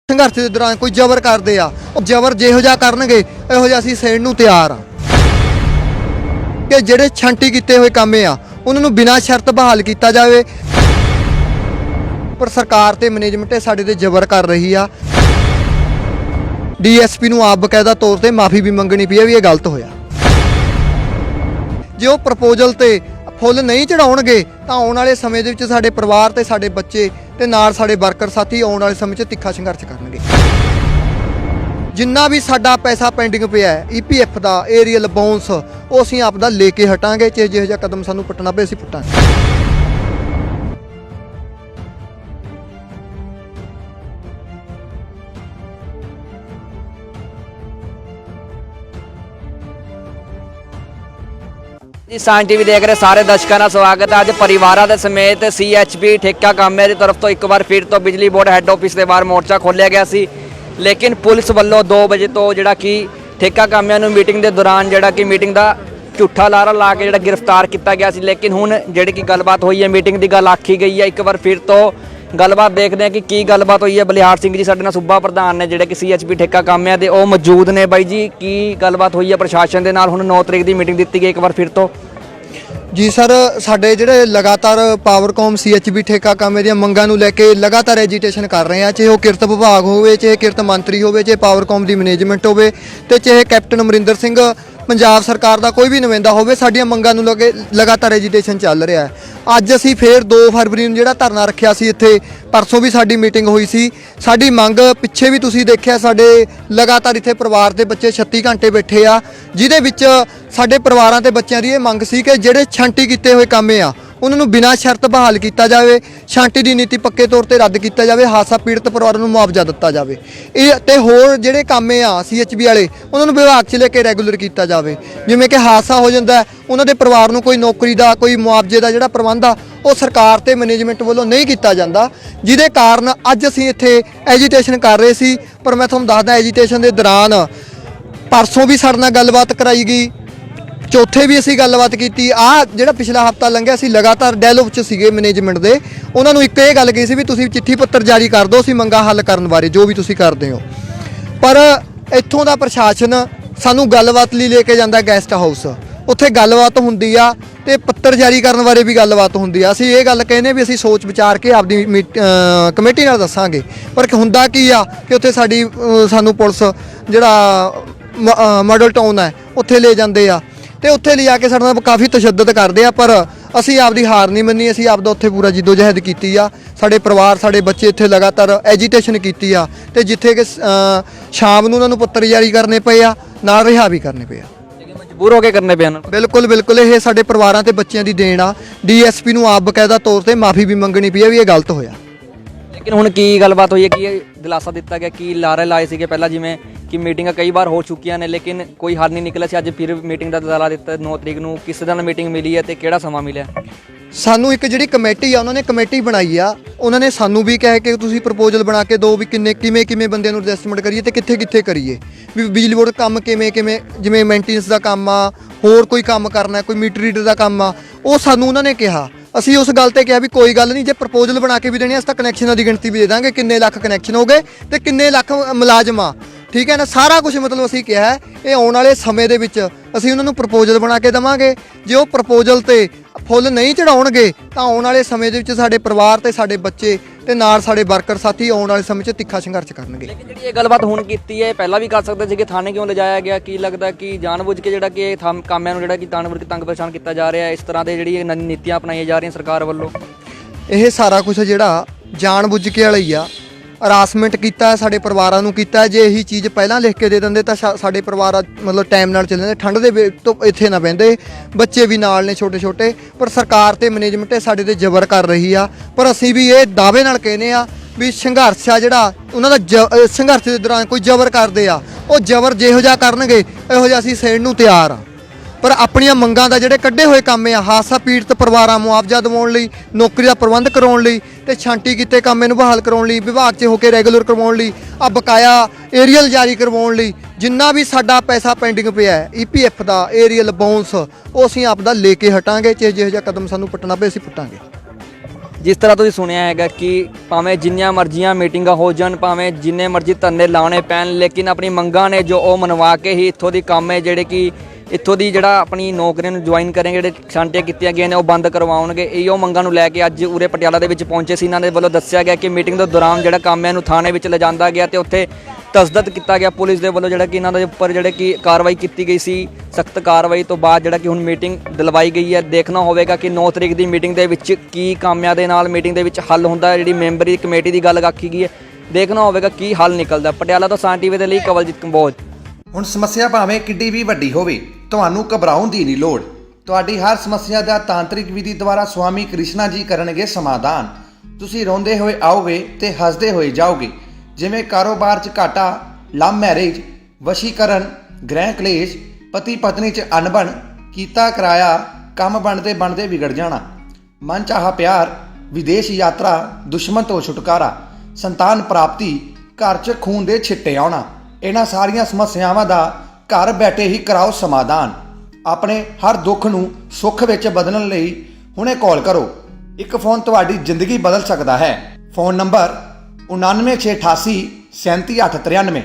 संघर्ष के दौरान कोई जबर करते आ, जबर जिहो जिहा करनगे इहो जिहा असीं सहण नूं तैयार आ कि जिहड़े छांटी कीते हुए काम आ उन्हां नूं बिना शर्त बहाल किया जाए। पर सरकार ते मैनेजमेंट साडे ते जबर कर रही आ। DSP नूं आप बकायदा तौर ते माफ़ी भी मंगनी पई है भी ये गलत होया। जे वो प्रपोजल ते फुੱਲ नहीं चढ़ाउणगे तां आउण वाले समय दे विच साडे परिवार ते साडे बच्चे ते नाल साडे वर्कर साथी आउण वाले समय 'ਚ तिखा संघर्ष करनगे। जिन्ना भी साडा पैसा पेंडिंग पिया है EPF दा एरियल बाउंस ਉਹ ਅਸੀਂ ਆਪਦਾ ਲੈ ਕੇ ਹਟਾਂਗੇ। ਚਾਹੇ ਜਿਹੋ ਜਿਹਾ ਕਦਮ ਸਾਨੂੰ ਪੁੱਟਣਾ ਪਏ ਅਸੀਂ ਪੁੱਟਾਂਗੇ। जी साइन टीवी देख रहे सारे दर्शकों का स्वागत है। अज परिवारों के समेत CHP ठेका कामिਆਂ की तरफ तो एक बार फिर तो बिजली बोर्ड हैड ऑफिस के बाहर मोर्चा खोलिया गया सी, लेकिन पुलिस वालों 2 बजे तो जिहड़ा कि ठेका कामिਆਂ ਨੂੰ मीटिंग के दौरान जिहड़ा कि मीटिंग का झूठा लारा ला के जिहड़ा गिरफ्तार किया गया सी। लेकिन हुण जिहड़ी कि गलबात हुई है मीटिंग की गल आखी गई है। एक बार फिर तो गलबात देखते हैं कि की गलबात हुई है। बलिहार सिंह जी साडे नाल सूबा प्रधान ने जिहड़े कि CHP ठेका कामिਆਂ ਦੇ ਉਹ मौजूद ने। बाई जी की गलबात हुई है प्रशासन के नाल? हुण 9 तरीक की मीटिंग दी गई एक बार फिर तो जी सर, साडे जिहड़े लगातार पावरकॉम CHP ठेका कामे ਦੀਆਂ ਮੰਗਾਂ ਨੂੰ ਲੈ ਕੇ लगातार एजीटेशन कर रहे हैं, चाहे वो किरत विभाग होवे, चाहे किरत मंत्री होवे, चाहे पावरकॉम की मैनेजमेंट होवे ते चाहे कैप्टन अमरिंदर सिंह पंजाब सरकार का कोई भी नुमाइंदा होवे, साडीਆਂ ਮੰਗਾਂ ਨੂੰ ਲੈ ਕੇ लगातार एजीटेशन चल रहा है। ਅੱਜ ਅਸੀਂ ਫੇਰ 2 फरवरी ਨੂੰ ਜਿਹੜਾ ਧਰਨਾ ਰੱਖਿਆ ਸੀ ਇੱਥੇ, परसों भी साडी मीटिंग हुई सी। साडी मंग पिछे भी तुसीं देखिया साडे लगातार इत्थे परिवार दे बच्चे 36 घंटे बैठे आ, जिहदे विच साडे परिवारां ते बच्चिਆਂ ਦੀ ਇਹ ਮੰਗ ਸੀ कि ਜਿਹੜੇ ਛਾਂਟੀ ਕੀਤੇ ਹੋਏ ਕੰਮ ਆ ਉਹਨਾਂ ਨੂੰ ਬਿਨਾਂ ਸ਼ਰਤ ਬਹਾਲ ਕੀਤਾ ਜਾਵੇ, ਛਾਂਟੀ ਦੀ ਨੀਤੀ ਪੱਕੇ ਤੌਰ ਤੇ ਰੱਦ ਕੀਤਾ ਜਾਵੇ, ਹਾਦਸਾ ਪੀੜਤ ਪਰਿਵਾਰਾਂ ਨੂੰ ਮੁਆਵਜ਼ਾ ਦਿੱਤਾ ਜਾਵੇ। ਇਹ ਤੇ ਹੋਰ ਜਿਹੜੇ ਕੰਮ ਆ CHP ਵਾਲੇ ਉਹਨਾਂ ਨੂੰ ਵਿਭਾਗ 'ਚ ਲੈ ਕੇ ਰੈਗੂਲਰ ਕੀਤਾ ਜਾਵੇ। ਜਿਵੇਂ ਕਿ ਹਾਦਸਾ ਹੋ ਜਾਂਦਾ ਉਹਨਾਂ ਦੇ ਪਰਿਵਾਰ ਨੂੰ ਕੋਈ ਨੌਕਰੀ ਦਾ ਕੋਈ ਮੁਆਵਜ਼ੇ ਦਾ ਜਿਹੜਾ ਪ੍ਰਬੰਧ ਆ ਉਹ ਸਰਕਾਰ ਤੇ ਮੈਨੇਜਮੈਂਟ ਵੱਲੋਂ ਨਹੀਂ ਕੀਤਾ ਜਾਂਦਾ, ਜਿਹਦੇ ਕਾਰਨ ਅੱਜ ਅਸੀਂ ਇੱਥੇ ਐਜੀਟੇਸ਼ਨ ਕਰ ਰਹੇ ਸੀ। ਪਰ ਮੈਂ ਤੁਹਾਨੂੰ ਦੱਸਦਾ ਐਜੀਟੇਸ਼ਨ ਦੇ ਦੌਰਾਨ परसों भी साडे नाल गलबात कराई गई, चौथे भी असीं गलबात की। जिहड़ा पिछला हफ्ता लंघिया असीं लगातार डायलॉग 'ਚ सीगे मैनेजमेंट दे, उन्हां नूं एक गल कही सी भी तुसीं चिट्ठी पत्र जारी कर दो, असीं मंगां हल करन बारे जो भी तुसीं करदे हो। पर इत्थों दा प्रशासन सानूं गलबात लई ले के जांदा गैसट हाउस, उत्थे गलबात हुंदी आ ते पत्र जारी करन बारे भी गलबात हुंदी आ। असीं ये गल कहने भी असीं सोच विचार के आपदी कमेटी नाल दस्सांगे, पर हुंदा की आ कि उत्थे साडी सानूं पुलिस जिहड़ा मॉडल टाउन है उत्थे ले जाते आ ते उत्थे ले जाके साडे नाल काफ़ी तशद्दद करते आ। पर असीं आपदी हार नहीं मन्नी, असीं आपदा उत्थे पूरा जिद्दोजहद कीती आ। साडे परिवार साडे बच्चे इत्थे लगातार एजीटेशन कीती आ ते जिथे कि शाम नूं उन्हां नूं पत्र जारी करने पे आ, नाल रिहा भी करने पे आ। मजबूर हो के करने पे? बिल्कुल बिल्कुल, ये साडे परिवारां ते बच्चिਆਂ ਦੀ देन आ। DSP नूं आप बकायदा तौर ते माफ़ी भी मंगनी पई है भी ये गलत होया। लेकिन हुण की गलबात हुई है कि दिलासा दिता गया कि लारे लाए सीगे पहला जिवें कि मीटिंग कई बार हो चुकियां ने लेकिन कोई हल नहीं निकलिया सी। अज फिर मीटिंग का दलाला दिता 9 तरीक नूं, किस दिन मीटिंग मिली है ते किहड़ा समा मिलिया? सानू एक जिहड़ी कमेटी आ उन्होंने कमेटी बनाई आ, उन्होंने सानू भी कह के तुसीं प्रपोजल बना के दो भी किन्ने किवें बंदे नूं एडजस्टमेंट करिए ते कित्थे कित्थे करिए, भी बिजली बोर्ड काम किवें जिवें मेंटेनेंस दा काम आ, होर कोई काम करना कोई मीटर रीडर दा काम आ, ਉਹ ਸਾਨੂੰ ਉਹਨਾਂ ਨੇ ਕਿਹਾ। ਅਸੀਂ ਉਸ ਗੱਲ ਤੇ ਕਿਹਾ ਵੀ ਕੋਈ ਗੱਲ ਨਹੀਂ, ਜੇ ਪ੍ਰਪੋਜ਼ਲ ਬਣਾ ਕੇ ਵੀ ਦੇਣੀ ਅਸੀਂ ਤਾਂ ਕਨੈਕਸ਼ਨਾਂ ਦੀ ਗਿਣਤੀ ਵੀ ਦੇ ਦਾਂਗੇ, ਕਿੰਨੇ ਲੱਖ ਕਨੈਕਸ਼ਨ ਹੋ ਗਏ ਤੇ ਕਿੰਨੇ ਲੱਖ ਮੁਲਾਜ਼ਮ ਆ, ਠੀਕ ਹੈ ਨਾ, ਸਾਰਾ ਕੁਝ ਮਤਲਬ ਅਸੀਂ ਕਿਹਾ ਹੈ। ਇਹ ਆਉਣ ਵਾਲੇ ਸਮੇਂ ਦੇ ਵਿੱਚ ਅਸੀਂ ਉਹਨਾਂ ਨੂੰ ਪ੍ਰਪੋਜ਼ਲ ਬਣਾ ਕੇ ਦੇਵਾਂਗੇ। ਜੇ ਉਹ ਪ੍ਰਪੋਜ਼ਲ ਤੇ ਫੁੱਲ ਨਹੀਂ ਚੜਾਉਣਗੇ ਤਾਂ ਆਉਣ ਵਾਲੇ ਸਮੇਂ ਦੇ ਵਿੱਚ ਸਾਡੇ ਪਰਿਵਾਰ ਤੇ ਸਾਡੇ ਬੱਚੇ ਤੇ ਨਾਲ ਸਾਡੇ ਵਰਕਰ ਸਾਥੀ ਆਉਣ ਵਾਲੇ ਸਮੇਂ 'ਚ ਤਿੱਖਾ ਸੰਘਰਸ਼ ਕਰਨਗੇ। ਲੇਕਿਨ ਜਿਹੜੀ ਇਹ ਗੱਲਬਾਤ ਹੁਣ ਕੀਤੀ ਹੈ ਪਹਿਲਾਂ ਵੀ ਕਰ ਸਕਦੇ ਸੀਗੇ, ਥਾਣੇ ਕਿਉਂ ਲਿਜਾਇਆ ਗਿਆ? ਕੀ ਲੱਗਦਾ ਕਿ ਜਾਣਬੁੱਝ ਕੇ ਜਿਹੜਾ ਕਿ ਕਾਮਿਆਂ ਨੂੰ ਜਿਹੜਾ ਕਿ ਤੰਗ ਪਰੇਸ਼ਾਨ ਕੀਤਾ ਜਾ ਰਿਹਾ, ਇਸ ਤਰ੍ਹਾਂ ਦੇ ਜਿਹੜੀ ਨੀਤੀਆਂ ਅਪਣਾਈਆਂ ਜਾ ਰਹੀਆਂ ਸਰਕਾਰ ਵੱਲੋਂ? ਇਹ ਸਾਰਾ ਕੁਝ ਜਿਹੜਾ ਜਾਣਬੁੱਝ ਕੇ ਵਾਲਾ ਹੀ ਆ। ਹਰਾਸਮੈਂਟ ਕੀਤਾ ਹੈ ਸਾਡੇ ਪਰਿਵਾਰਾਂ ਨੂੰ ਕੀਤਾ। ਜੇ ਇਹੀ ਚੀਜ਼ ਪਹਿਲਾਂ ਲਿਖ ਕੇ ਦੇ ਦਿੰਦੇ ਤਾਂ ਸਾਡੇ ਪਰਿਵਾਰ ਮਤਲਬ ਟਾਈਮ ਨਾਲ ਚੱਲ ਜਾਂਦੇ, ਠੰਡ ਦੇ ਤੋਂ ਇੱਥੇ ਨਾ ਬਹਿੰਦੇ, ਬੱਚੇ ਵੀ ਨਾਲ ਨੇ ਛੋਟੇ ਛੋਟੇ। ਪਰ ਸਰਕਾਰ ਤੇ ਮੈਨੇਜਮੈਂਟ ਸਾਡੇ ਤੇ ਜ਼ਬਰ ਕਰ ਰਹੀ ਆ। ਪਰ ਅਸੀਂ ਵੀ ਇਹ ਦਾਅਵੇ ਨਾਲ ਕਹਿੰਦੇ ਆ ਵੀ ਸੰਘਰਸ਼ ਆ ਜਿਹੜਾ ਉਹਨਾਂ ਦਾ ਸੰਘਰਸ਼ ਦੇ ਦੌਰਾਨ ਕੋਈ ਜ਼ਬਰ ਕਰਦੇ ਆ, ਉਹ ਜ਼ਬਰ ਜਿਹੋ ਜਿਹਾ ਕਰਨਗੇ ਇਹੋ ਜਿਹਾ ਅਸੀਂ ਸਹਿਣ ਨੂੰ ਤਿਆਰ ਆ। पर अपनियां मंगां दा जिहड़े कड्ढे होए काम आ, हादसा पीड़त परिवारां मुआवजा दिवाउण लई, नौकरी दा प्रबंध कराउण लई ते छांटी कीते कामे नूं बहाल कराउण लई, विभाग 'च हो के रैगूलर करवाउण लई, आ बकाया एरियल जारी करवाउण लई, जिन्ना भी साडा पैसा पेंडिंग पिया है EPF दा एरियल बाउंस ਉਹ ਅਸੀਂ ਆਪਦਾ ਲੈ ਕੇ ਹਟਾਂਗੇ। ਚਾਹੇ ਜਿਹੋ ਜਿਹਾ ਕਦਮ ਸਾਨੂੰ ਪੁੱਟਣਾ ਪਏ ਅਸੀਂ ਪੁੱਟਾਂਗੇ। ਜਿਸ ਤਰ੍ਹਾਂ ਤੁਸੀਂ ਸੁਣਿਆ ਹੈਗਾ ਕਿ ਭਾਵੇਂ ਜਿੰਨੀਆਂ ਮਰਜ਼ੀਆਂ ਮੀਟਿੰਗਾਂ ਹੋ ਜਾਣ, ਭਾਵੇਂ ਜਿੰਨੇ ਮਰਜ਼ੀ ਧਰਨੇ ਲਾਉਣੇ ਪੈਣ, ਲੇਕਿਨ ਆਪਣੀ ਮੰਗਾਂ ਨੇ ਜੋ ਉਹ ਮਨਵਾ ਕੇ ਹੀ ਇੱਥੋਂ ਦੀ ਕੰਮ ਹੈ ਜਿਹੜੇ ਕਿ ਇੱਥੋਂ ਦੀ ਜਿਹੜਾ ਆਪਣੀ ਨੌਕਰੀਆਂ ਨੂੰ ਜੁਆਇਨ ਕਰਨਗੇ, ਜਿਹੜੇ ਛਾਂਟੀਆਂ ਕੀਤੀਆਂ ਗਈਆਂ ਨੇ ਉਹ ਬੰਦ ਕਰਵਾਉਣਗੇ। ਇਹੋ ਮੰਗਾਂ ਨੂੰ ਲੈ ਕੇ ਅੱਜ ਉਰੇ ਪਟਿਆਲਾ ਦੇ ਵਿੱਚ ਪਹੁੰਚੇ ਸੀ। ਇਹਨਾਂ ਦੇ ਵੱਲੋਂ ਦੱਸਿਆ ਗਿਆ ਕਿ ਮੀਟਿੰਗ ਦੇ ਦੌਰਾਨ ਜਿਹੜਾ ਕੰਮ ਹੈ ਇਹਨੂੰ ਥਾਣੇ ਵਿੱਚ ਲਿਜਾਂਦਾ ਗਿਆ ਤੇ ਉੱਥੇ ਤਸਦੀਕ ਕੀਤਾ ਗਿਆ ਪੁਲਿਸ ਦੇ ਵੱਲੋਂ, ਜਿਹੜਾ ਕਿ ਇਹਨਾਂ ਦੇ ਉੱਪਰ ਜਿਹੜੇ ਕਿ ਕਾਰਵਾਈ ਕੀਤੀ ਗਈ ਸੀ। ਸਖਤ ਕਾਰਵਾਈ ਤੋਂ ਬਾਅਦ ਜਿਹੜਾ ਕਿ ਹੁਣ ਮੀਟਿੰਗ ਦਿਲਵਾਈ ਗਈ ਹੈ। ਦੇਖਣਾ ਹੋਵੇਗਾ ਕਿ 9 ਤਰੀਕ ਦੀ ਮੀਟਿੰਗ ਦੇ ਵਿੱਚ ਕੀ ਕਾਮਿਆਂ ਦੇ ਨਾਲ ਮੀਟਿੰਗ ਦੇ ਵਿੱਚ ਹੱਲ ਹੁੰਦਾ ਹੈ। ਜਿਹੜੀ ਮੈਂਬਰੀ ਕਮੇਟੀ ਦੀ ਗੱਲ ਆਖੀ ਗਈ ਹੈ, ਦੇਖਣਾ ਹੋਵੇਗਾ ਕੀ ਹੱਲ ਨਿਕਲਦਾ। ਪਟਿਆਲਾ ਤੋਂ ਸਾਨ ਟੀਵੀ ਦੇ ਲਈ ਕਵਲਜੀਤ ਕੰਬੋਜ। ਹੁਣ ਸਮੱਸਿਆ ਭਾਵੇਂ ਕਿੱਡੀ ਵੀ ਵੱਡੀ ਹੋਵੇ, ਤੁਹਾਨੂੰ ਘਬਰਾਉਣ ਦੀ ਨਹੀਂ ਲੋੜ। ਤੁਹਾਡੀ ਹਰ ਸਮੱਸਿਆ ਦਾ ਤਾਂਤਰਿਕ ਵਿਧੀ ਦੁਆਰਾ ਸਵਾਮੀ ਕ੍ਰਿਸ਼ਨਾ ਜੀ ਕਰਨਗੇ ਸਮਾਧਾਨ। ਤੁਸੀਂ ਰੋਂਦੇ ਹੋਏ ਆਓਗੇ ਤੇ ਹੱਸਦੇ ਹੋਏ ਜਾਓਗੇ। ਜਿਵੇਂ ਕਾਰੋਬਾਰ 'ਚ ਘਾਟਾ, ਲਵ ਮੈਰਿਜ, ਵਸ਼ੀਕਰਨ, ਗ੍ਰਹਿ ਕਲੇਸ਼, ਪਤੀ ਪਤਨੀ 'ਚ ਅਣਬਣ, ਕੀਤਾ ਕਰਾਇਆ, ਕੰਮ ਬਣਦੇ ਬਣਦੇ ਵਿਗੜ ਜਾਣਾ, ਮਨ ਚਾਹਾ ਪਿਆਰ, ਵਿਦੇਸ਼ ਯਾਤਰਾ, ਦੁਸ਼ਮਣ ਤੋਂ ਛੁਟਕਾਰਾ, ਸੰਤਾਨ ਪ੍ਰਾਪਤੀ, ਘਰ 'ਚ ਖੂਨ ਦੇ ਛਿੱਟੇ ਆਉਣਾ, ਇਹਨਾਂ ਸਾਰੀਆਂ ਸਮੱਸਿਆਵਾਂ ਦਾ ਘਰ ਬੈਠੇ ਹੀ ਕਰਾਓ ਸਮਾਧਾਨ। ਆਪਣੇ ਹਰ ਦੁੱਖ ਨੂੰ ਸੁੱਖ ਵਿੱਚ ਬਦਲਣ ਲਈ ਹੁਣੇ ਕਾਲ ਕਰੋ। ਇੱਕ ਫੋਨ ਤੁਹਾਡੀ ਜ਼ਿੰਦਗੀ ਬਦਲ ਸਕਦਾ ਹੈ। Phone number 9968 37893।